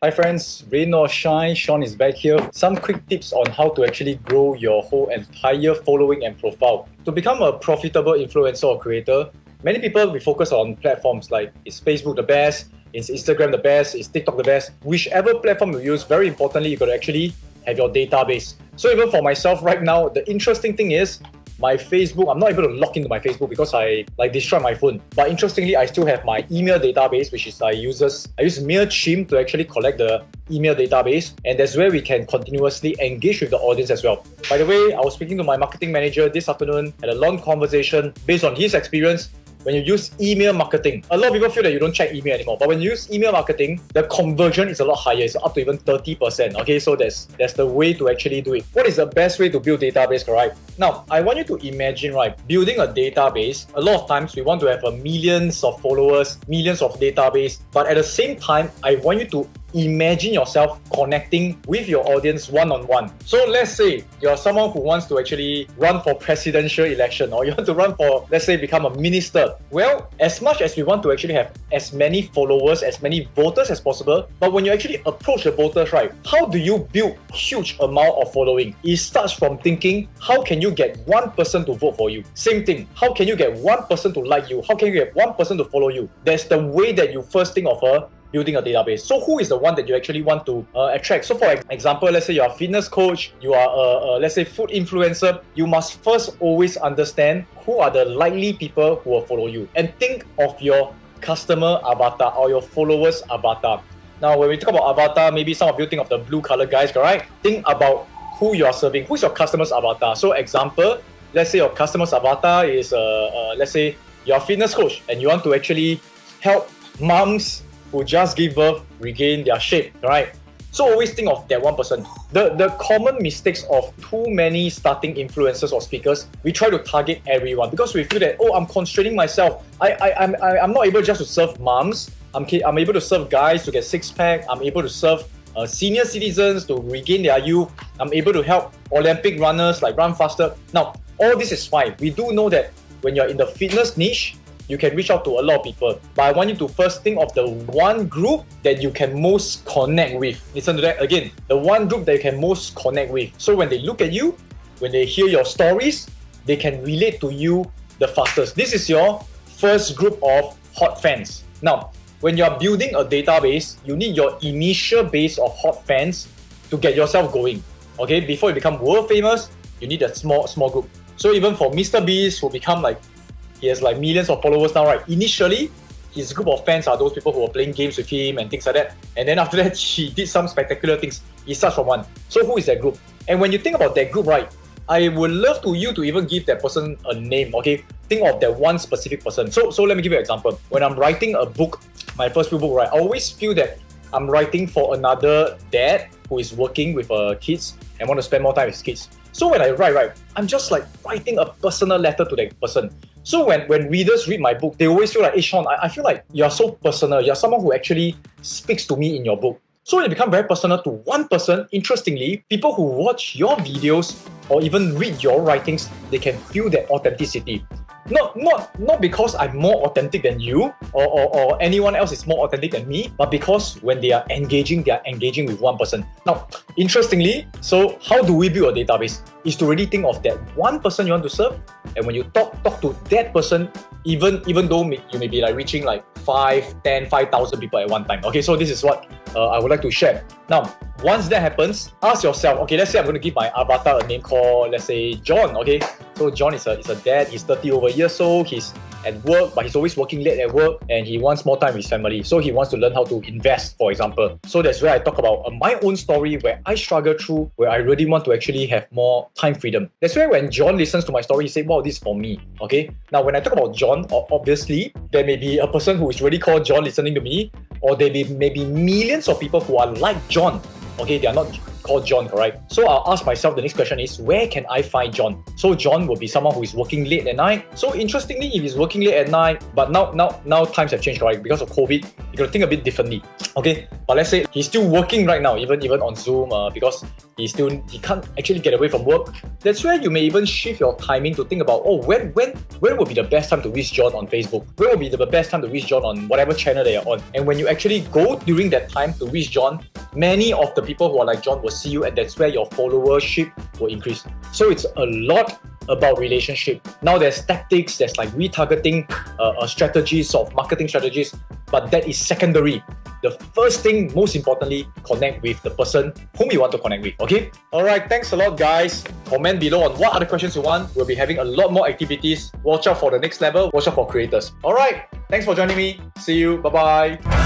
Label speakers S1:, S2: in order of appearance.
S1: Hi friends, rain or shine, Sean is back here. Some quick tips on how to actually grow your whole entire following and profile. To become a profitable influencer or creator, many people we focus on platforms like is Facebook the best, is Instagram the best, is TikTok the best. Whichever platform you use, very importantly, you got to actually have your database. So even for myself right now, the interesting thing is my Facebook, I'm not able to log into my Facebook because I destroyed my phone. But interestingly, I still have my email database, which is I use MailChimp to actually collect the email database, and that's where we can continuously engage with the audience as well. By the way, I was speaking to my marketing manager this afternoon, had a long conversation based on his experience. When you use email marketing, a lot of people feel that you don't check email anymore. But when you use email marketing, the conversion is a lot higher. It's up to even 30%. Okay, so that's the way to actually do it. What is the best way to build database, correct? Now, I want you to imagine, right, building a database. A lot of times we want to have millions of followers, millions of database. But at the same time, I want you to imagine yourself connecting with your audience one-on-one. So let's say you're someone who wants to actually run for presidential election, or you want to run for, let's say, become a minister. Well, as much as we want to actually have as many followers, as many voters as possible, but when you actually approach the voters, right, how do you build huge amount of following? It starts from thinking, how can you get one person to vote for you? Same thing, how can you get one person to like you? How can you get one person to follow you? That's the way that you first think of building a database. So who is the one that you actually want to attract? So for example, let's say you're a fitness coach, you are let's say food influencer, you must first always understand who are the likely people who will follow you, and think of your customer avatar or your followers avatar. Now when we talk about avatar, maybe some of you think of the blue color guys, correct? Think about who you are serving, who's your customer's avatar. So example, let's say your customer's avatar is let's say you're a fitness coach and you want to actually help moms who just give birth regain their shape, right? So always think of that one person. The common mistakes of too many starting influencers or speakers, we try to target everyone because we feel that, oh, I'm constraining myself. I'm not able just to serve moms. I'm able to serve guys to get six-pack. I'm able to serve senior citizens to regain their youth. I'm able to help Olympic runners like run faster. Now, all this is fine. We do know that when you're in the fitness niche, you can reach out to a lot of people. But I want you to first think of the one group that you can most connect with. Listen to that again. The one group that you can most connect with. So when they look at you, when they hear your stories, they can relate to you the fastest. This is your first group of hot fans. Now, when you're building a database, you need your initial base of hot fans to get yourself going. Okay, before you become world famous, you need a small group. So even for Mr. Beast, who become he has millions of followers now, right? Initially, his group of fans are those people who are playing games with him and things like that. And then after that, he did some spectacular things. He starts from one. So who is that group? And when you think about that group, right, I would love you to even give that person a name, okay? Think of that one specific person. So let me give you an example. When I'm writing a book, my first few book, right, I always feel that I'm writing for another dad who is working with kids and want to spend more time with his kids. So when I write, right, I'm just writing a personal letter to that person. So when readers read my book, they always feel like, hey Sean, I feel like you're so personal. You're someone who actually speaks to me in your book. So when you become very personal to one person, interestingly, people who watch your videos or even read your writings, they can feel that authenticity. Not because I'm more authentic than you or anyone else is more authentic than me, but because when they are engaging with one person. Now, interestingly, so how do we build a database? Is to really think of that one person you want to serve, and when you talk to that person, even though you may be reaching 5,000 people at one time. Okay, so this is what I would like to share. Now, once that happens, ask yourself, okay, let's say I'm going to give my avatar a name called, let's say, John, okay? So John is a dad, he's 30 over years old, he's at work, but he's always working late at work, and he wants more time with his family. So he wants to learn how to invest, for example. So that's where I talk about my own story, where I struggle through, where I really want to actually have more time freedom. That's where when John listens to my story, he says, wow, this is for me, okay? Now, when I talk about John, obviously, there may be a person who is really called John listening to me, or there may be millions of people who are like John. Okay, they are not called John, correct? So I'll ask myself the next question is, where can I find John? So John will be someone who is working late at night. So interestingly, if he's working late at night, but now times have changed, correct? Because of COVID, you gotta think a bit differently. Okay, but let's say he's still working right now, even on Zoom, because he can't actually get away from work. That's where you may even shift your timing to think about, when will be the best time to reach John on Facebook? When will be the best time to reach John on whatever channel they are on? And when you actually go during that time to reach John, many of the people who are like John will see you, and that's where your followership will increase. So it's a lot about relationship. Now there's tactics, there's like retargeting strategies, of marketing strategies, but that is secondary. The first thing, most importantly, connect with the person whom you want to connect with, okay? Alright, thanks a lot guys. Comment below on what other questions you want. We'll be having a lot more activities. Watch out for the next level, watch out for creators. Alright, thanks for joining me. See you, bye-bye.